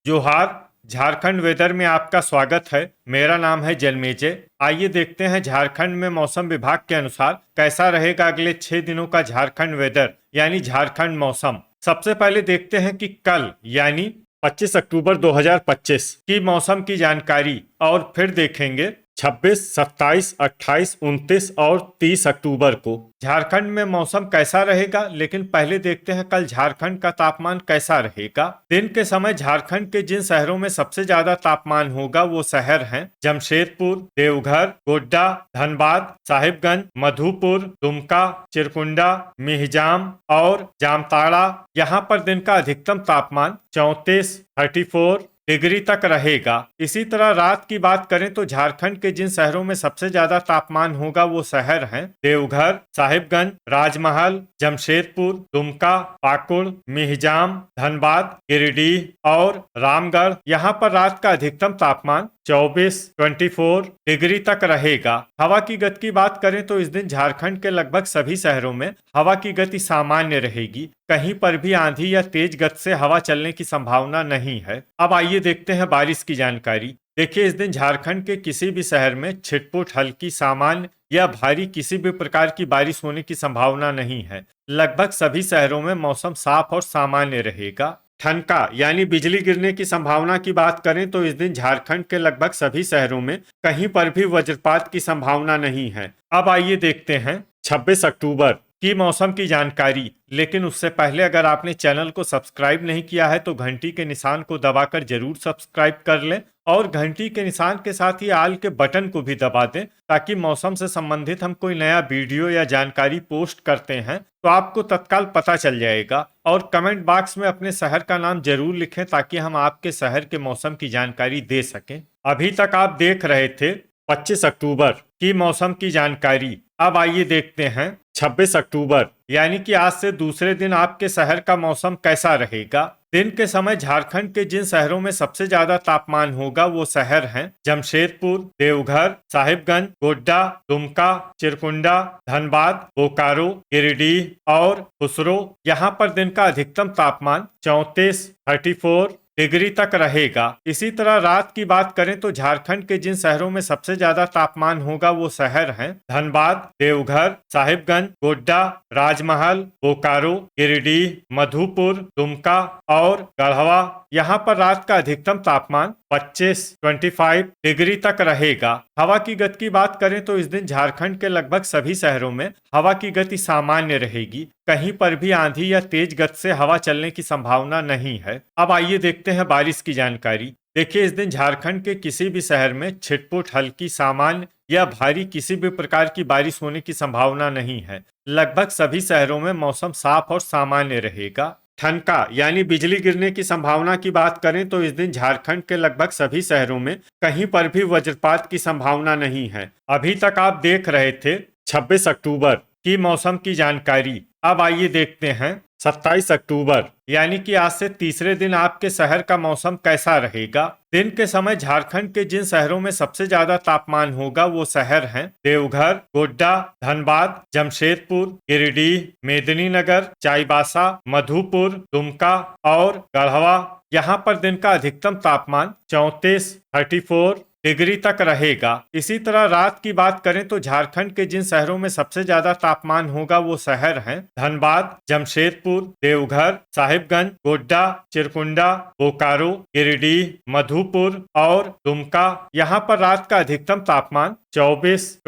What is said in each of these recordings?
जोहार। झारखंड वेदर में आपका स्वागत है। मेरा नाम है जन्मेजय। आइए देखते हैं झारखंड में मौसम विभाग के अनुसार कैसा रहेगा अगले 6 दिनों का झारखंड वेदर यानी झारखंड मौसम। सबसे पहले देखते हैं कि कल यानी 25 अक्टूबर 2025 की मौसम की जानकारी और फिर देखेंगे 26, 27, 28, 29 और 30 अक्टूबर को झारखंड में मौसम कैसा रहेगा। लेकिन पहले देखते हैं कल झारखंड का तापमान कैसा रहेगा। दिन के समय झारखंड के जिन शहरों में सबसे ज्यादा तापमान होगा वो शहर हैं जमशेदपुर, देवघर, गोड्डा, धनबाद, साहिबगंज, मधुपुर, दुमका, चिरकुंडा, मिहिजाम और जामताड़ा। यहाँ पर दिन का अधिकतम तापमान 34 डिग्री तक रहेगा। इसी तरह रात की बात करें तो झारखंड के जिन शहरों में सबसे ज्यादा तापमान होगा वो शहर हैं देवघर, साहिबगंज, राजमहल, जमशेदपुर, दुमका, पाकुड़, मिहिजाम, धनबाद, गिरिडीह और रामगढ़। यहाँ पर रात का अधिकतम तापमान 24 डिग्री तक रहेगा। हवा की गति की बात करें तो इस दिन झारखंड के लगभग सभी शहरों में हवा की गति सामान्य रहेगी। कहीं पर भी आंधी या तेज गति से हवा चलने की संभावना नहीं है। अब आइए देखते हैं बारिश की जानकारी। देखिए, इस दिन झारखंड के किसी भी शहर में छिटपुट, हल्की, सामान्य या भारी किसी भी प्रकार की बारिश होने की संभावना नहीं है। लगभग सभी शहरों में मौसम साफ और सामान्य रहेगा। ठनका यानी बिजली गिरने की संभावना की बात करें तो इस दिन झारखंड के लगभग सभी शहरों में कहीं पर भी वज्रपात की संभावना नहीं है। अब आइए देखते हैं 26 अक्टूबर की मौसम की जानकारी। लेकिन उससे पहले अगर आपने चैनल को सब्सक्राइब नहीं किया है तो घंटी के निशान को दबाकर जरूर सब्सक्राइब कर लें और घंटी के निशान के साथ ही आल के बटन को भी दबा दें ताकि मौसम से संबंधित हम कोई नया वीडियो या जानकारी पोस्ट करते हैं तो आपको तत्काल पता चल जाएगा। और कमेंट बॉक्स में अपने शहर का नाम जरूर लिखें ताकि हम आपके शहर के मौसम की जानकारी दे सकें। अभी तक आप देख रहे थे 25 अक्टूबर की मौसम की जानकारी। अब आइए देखते हैं 26 अक्टूबर यानी कि आज से दूसरे दिन आपके शहर का मौसम कैसा रहेगा। दिन के समय झारखंड के जिन शहरों में सबसे ज्यादा तापमान होगा वो शहर हैं जमशेदपुर, देवघर, साहिबगंज, गोड्डा, दुमका, चिरकुंडा, धनबाद, बोकारो, गिरिडीह और खुसरो। यहाँ पर दिन का अधिकतम तापमान 34 डिग्री तक रहेगा। इसी तरह रात की बात करें तो झारखंड के जिन शहरों में सबसे ज्यादा तापमान होगा वो शहर हैं धनबाद, देवघर, साहिबगंज, गोड्डा, राजमहल, बोकारो, गिरिडीह, मधुपुर, दुमका और गढ़वा। यहाँ पर रात का अधिकतम तापमान 25 डिग्री तक रहेगा। हवा की गति की बात करें तो इस दिन झारखंड के लगभग सभी शहरों में हवा की गति सामान्य रहेगी। कहीं पर भी आंधी या तेज गति से हवा चलने की संभावना नहीं है। अब आइए देखते हैं बारिश की जानकारी। देखिए, इस दिन झारखंड के किसी भी शहर में छिटपुट, हल्की, सामान्य या भारी किसी भी प्रकार की बारिश होने की संभावना नहीं है। लगभग सभी शहरों में मौसम साफ और सामान्य रहेगा। ठनका यानी बिजली गिरने की संभावना की बात करें तो इस दिन झारखंड के लगभग सभी शहरों में कहीं पर भी वज्रपात की संभावना नहीं है। अभी तक आप देख रहे थे 26 अक्टूबर की मौसम की जानकारी। अब आइए देखते हैं 27 अक्टूबर यानी कि आज से तीसरे दिन आपके शहर का मौसम कैसा रहेगा। दिन के समय झारखंड के जिन शहरों में सबसे ज्यादा तापमान होगा वो शहर हैं देवघर, गोड्डा, धनबाद, जमशेदपुर, गिरिडीह, मेदिनीनगर, चाईबासा, मधुपुर, दुमका और गढ़वा। यहाँ पर दिन का अधिकतम तापमान 34 डिग्री तक रहेगा। इसी तरह रात की बात करें तो झारखंड के जिन शहरों में सबसे ज्यादा तापमान होगा वो शहर हैं धनबाद, जमशेदपुर, देवघर, साहिबगंज, गोड्डा, चिरकुंडा, बोकारो, गिरिडीह, मधुपुर और दुमका। यहाँ पर रात का अधिकतम तापमान 24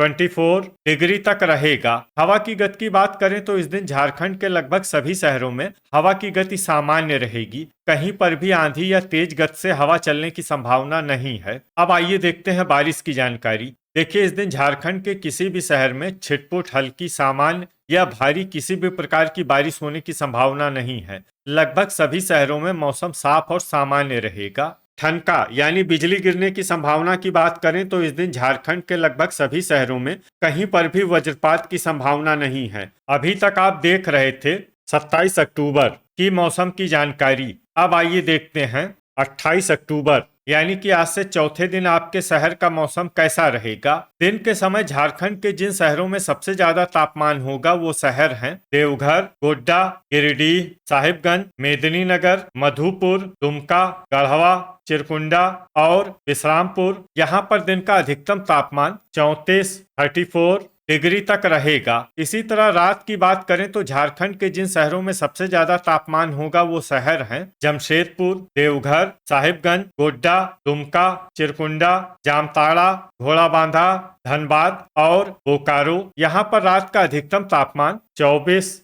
डिग्री तक रहेगा। हवा की गति की बात करें तो इस दिन झारखंड के लगभग सभी शहरों में हवा की गति सामान्य रहेगी। कहीं पर भी आंधी या तेज गति से हवा चलने की संभावना नहीं है। अब आइए देखते हैं बारिश की जानकारी। देखिए, इस दिन झारखंड के किसी भी शहर में छिटपुट, हल्की, सामान्य या भारी किसी भी प्रकार की बारिश होने की संभावना नहीं है। लगभग सभी शहरों में मौसम साफ और सामान्य रहेगा। ठनका यानी बिजली गिरने की संभावना की बात करें तो इस दिन झारखंड के लगभग सभी शहरों में कहीं पर भी वज्रपात की संभावना नहीं है। अभी तक आप देख रहे थे 27 अक्टूबर की मौसम की जानकारी। अब आइए देखते हैं 28 अक्टूबर यानी कि आज से चौथे दिन आपके शहर का मौसम कैसा रहेगा। दिन के समय झारखंड के जिन शहरों में सबसे ज्यादा तापमान होगा वो शहर हैं देवघर, गोड्डा, गिरिडीह, साहिबगंज, मेदिनीनगर, मधुपुर, दुमका, गढ़वा, चिरकुंडा और विश्रामपुर। यहाँ पर दिन का अधिकतम तापमान 34 डिग्री तक रहेगा। इसी तरह रात की बात करें तो झारखंड के जिन शहरों में सबसे ज्यादा तापमान होगा वो शहर हैं जमशेदपुर, देवघर, साहिबगंज, गोड्डा, दुमका, चिरकुंडा, जामताड़ा, घोड़ाबांधा, धनबाद और बोकारो। यहाँ पर रात का अधिकतम तापमान 24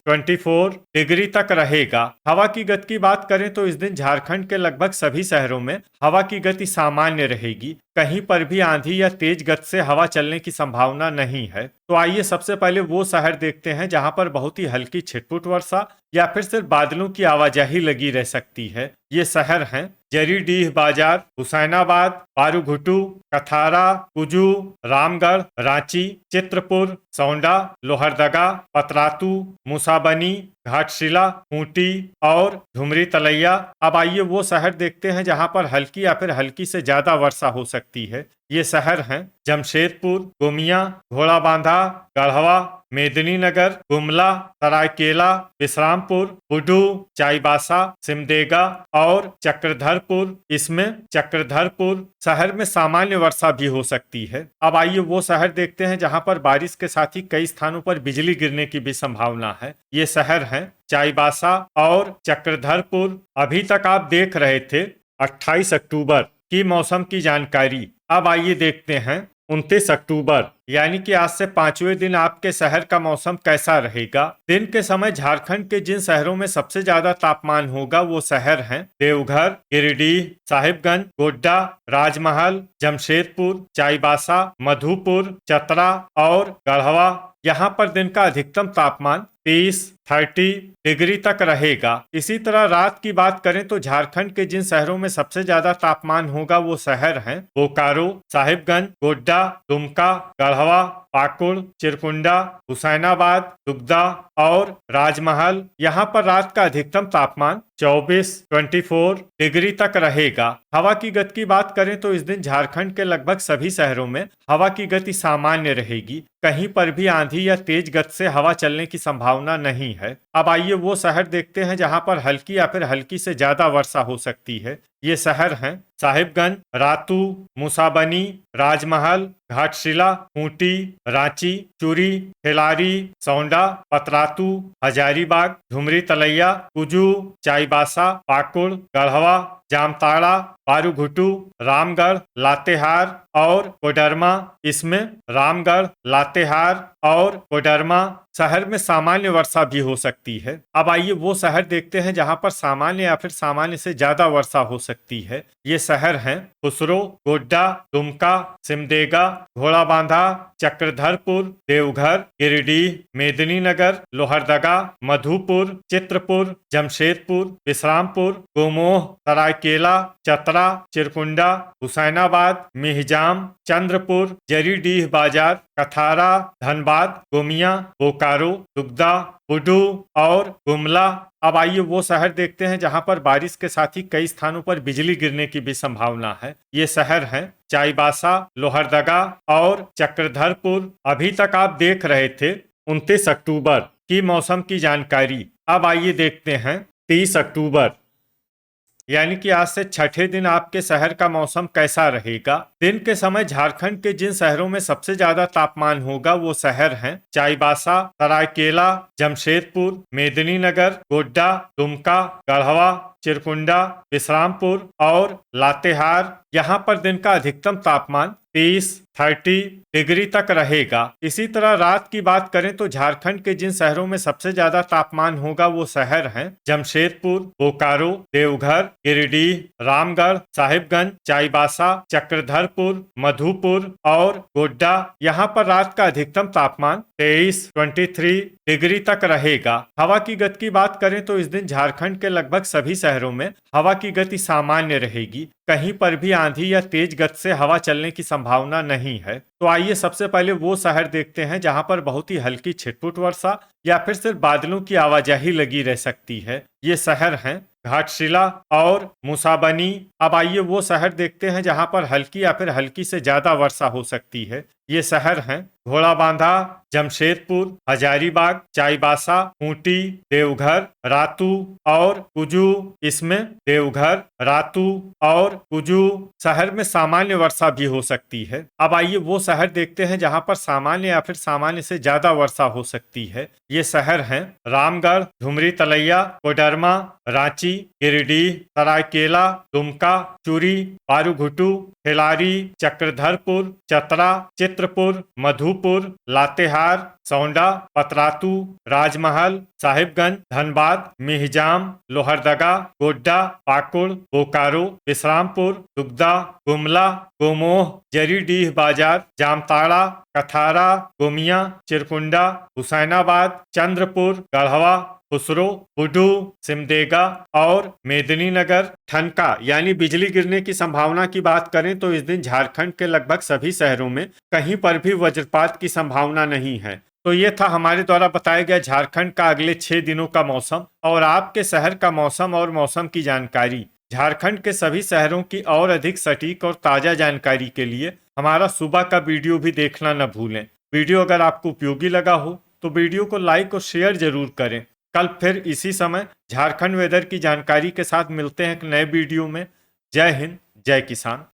डिग्री तक रहेगा। हवा की गति की बात करें तो इस दिन झारखंड के लगभग सभी शहरों में हवा की गति सामान्य रहेगी। कहीं पर भी आंधी या तेज गति से हवा चलने की संभावना नहीं है। तो आइए सबसे पहले वो शहर देखते हैं जहां पर बहुत ही हल्की छिटपुट वर्षा या फिर सिर्फ बादलों की आवाजाही लगी रह सकती है। ये शहर हैं जरीडीह बाजार, हुसैनाबाद, पारूघुटू, कथारा, कुजू, रामगढ़, रांची, चित्रपुर, सौंडा, लोहरदगा, पतरातू, मुसाबनी, घाटशिला, खूंटी और धुमरी तलैया। अब आइए वो शहर देखते हैं जहां पर हल्की या फिर हल्की से ज्यादा वर्षा हो सकती है। ये शहर हैं जमशेदपुर, गोमिया, घोड़ाबांधा, गढ़वा, मेदिनीनगर, गुमला, सरायकेला, विश्रामपुर, बुडू, चाईबासा, सिमडेगा और चक्रधरपुर। इसमें चक्रधरपुर शहर में सामान्य वर्षा भी हो सकती है। अब आइए वो शहर देखते हैं जहां पर बारिश के साथ ही कई स्थानों पर बिजली गिरने की भी संभावना है। ये शहर हैं चाईबासा और चक्रधरपुर। अभी तक आप देख रहे थे 28 अक्टूबर की मौसम की जानकारी। अब आइए देखते हैं 29 अक्टूबर यानी कि आज से 5वें दिन आपके शहर का मौसम कैसा रहेगा। दिन के समय झारखंड के जिन शहरों में सबसे ज्यादा तापमान होगा वो शहर हैं देवघर, गिरिडीह, साहिबगंज, गोड्डा, राजमहल, जमशेदपुर, चाईबासा, मधुपुर, चतरा और गढ़वा। यहाँ पर दिन का अधिकतम तापमान 30 डिग्री तक रहेगा। इसी तरह रात की बात करें तो झारखंड के जिन शहरों में सबसे ज्यादा तापमान होगा वो शहर हैं बोकारो, साहिबगंज, गोड्डा, दुमका, गढ़वा, पाकुड़, चिरकुंडा, हुसैनाबाद, दुगदा और राजमहल। यहाँ पर रात का अधिकतम तापमान 24 डिग्री तक रहेगा। हवा की गति की बात करें तो इस दिन झारखंड के लगभग सभी शहरों में हवा की गति सामान्य रहेगी। कहीं पर भी आंधी या तेज गति से हवा चलने की संभावना नहीं है। अब आइए वो शहर देखते हैं जहां पर हल्की या फिर हल्की से ज्यादा वर्षा हो सकती है। ये शहर हैं साहिबगंज, रातू, मुसाबनी, राजमहल, घाटशिला, खूंटी, रांची, चूरी, खिलारी, सौंडा, पतरातू, हजारीबाग, धुमरी तलैया, कुजू, चाईबासा, पाकुड़, गढ़वा, जामताड़ा, पारूघुटू, रामगढ़, लातेहार और कोडरमा। इसमें रामगढ़, लातेहार और कोडरमा शहर में सामान्य वर्षा भी हो सकती है। अब आइए वो शहर देखते हैं जहां पर सामान्य या फिर सामान्य से ज्यादा वर्षा हो सकती है। ये शहर हैं खुसरो, गोड्डा, दुमका, सिमडेगा, घोड़ाबांधा, चक्रधरपुर, देवघर, गिरिडीह, मेदिनीनगर, लोहरदगा, मधुपुर, चित्रपुर, जमशेदपुर, विश्रामपुर, गोमोह, सरायकेला, चतरा, चिरकुंडा, हुसैनाबाद, मिहिजाम, चंद्रपुर, जरीडीह बाजार, कथारा, धनबाद, गोमिया, बोकारो, दुगदा, बुडू और गुमला। अब आइए वो शहर देखते हैं जहां पर बारिश के साथ ही कई स्थानों पर बिजली गिरने की भी संभावना है। ये शहर हैं चाईबासा, लोहरदगा और चक्रधरपुर। अभी तक आप देख रहे थे 29 अक्टूबर की मौसम की जानकारी। अब आइए देखते हैं 30 अक्टूबर यानी कि आज से छठे दिन आपके शहर का मौसम कैसा रहेगा। दिन के समय झारखंड के जिन शहरों में सबसे ज्यादा तापमान होगा वो शहर हैं चाईबासा, सरायकेला, जमशेदपुर, मेदिनीनगर, गोड्डा, दुमका, गढ़वा, चिरकुंडा, विश्रामपुर और लातेहार। यहाँ पर दिन का अधिकतम तापमान 30 डिग्री तक रहेगा। इसी तरह रात की बात करें तो झारखंड के जिन शहरों में सबसे ज्यादा तापमान होगा वो शहर हैं जमशेदपुर, बोकारो, देवघर, गिरिडीह, रामगढ़, साहिबगंज, चाईबासा, चक्रधरपुर, मधुपुर और गोड्डा। यहाँ पर रात का अधिकतम तापमान 23 डिग्री तक रहेगा। हवा की गति की बात करें तो इस दिन झारखंड के लगभग सभी शहरों में हवा की गति सामान्य रहेगी। कहीं पर भी आंधी या तेज गति से हवा चलने की संभावना नहीं है। तो आइए सबसे पहले वो शहर देखते हैं जहां पर बहुत ही हल्की छिटपुट वर्षा या फिर सिर्फ बादलों की आवाजाही लगी रह सकती है। ये शहर हैं घाटशिला और मुसाबनी। अब आइए वो शहर देखते हैं जहां पर हल्की या फिर हल्की से ज्यादा वर्षा हो सकती है। ये शहर हैं घोड़ाबांधा, जमशेदपुर, हजारीबाग, चाईबासा, खूंटी, देवघर, रातू और कुजू। इसमें देवघर, रातू और कुजू शहर में सामान्य वर्षा भी हो सकती है। अब आइए वो शहर देखते हैं जहां पर सामान्य या फिर सामान्य से ज्यादा वर्षा हो सकती है। ये शहर हैं रामगढ़, झुमरी तलैया, कोडरमा, रांची, गिरिडीह, सरायकेला, दुमका, चूरी, पारूघुटू, खिलारी, चक्रधरपुर, चतरा, चित्रपुर, मधुपुर, लातेहार, सौंडा, पतरातू, राजमहल, साहिबगंज, धनबाद, मिहिजाम, लोहरदगा, गोड्डा, पाकुड़, बोकारो, विश्रामपुर, दुगदा, गुमला, गोमोह, जरीडीह बाजार, जामताड़ा, कथारा, गोमिया, चिरकुंडा, हुसैनाबाद, चंद्रपुर, गढ़वा, खुसरो, बुडू, सिमडेगा और मेदिनीनगर। ठनका यानी बिजली गिरने की संभावना की बात करें तो इस दिन झारखंड के लगभग सभी शहरों में कहीं पर भी वज्रपात की संभावना नहीं है। तो ये था हमारे द्वारा बताया गया झारखंड का अगले 6 दिनों का मौसम और आपके शहर का मौसम और मौसम की जानकारी। झारखंड के सभी शहरों की और अधिक सटीक और ताजा जानकारी के लिए हमारा सुबह का वीडियो भी देखना न भूलें। वीडियो अगर आपको उपयोगी लगा हो तो वीडियो को लाइक और शेयर जरूर करें। कल फिर इसी समय झारखंड वेदर की जानकारी के साथ मिलते हैं एक नए वीडियो में। जय हिंद, जय किसान।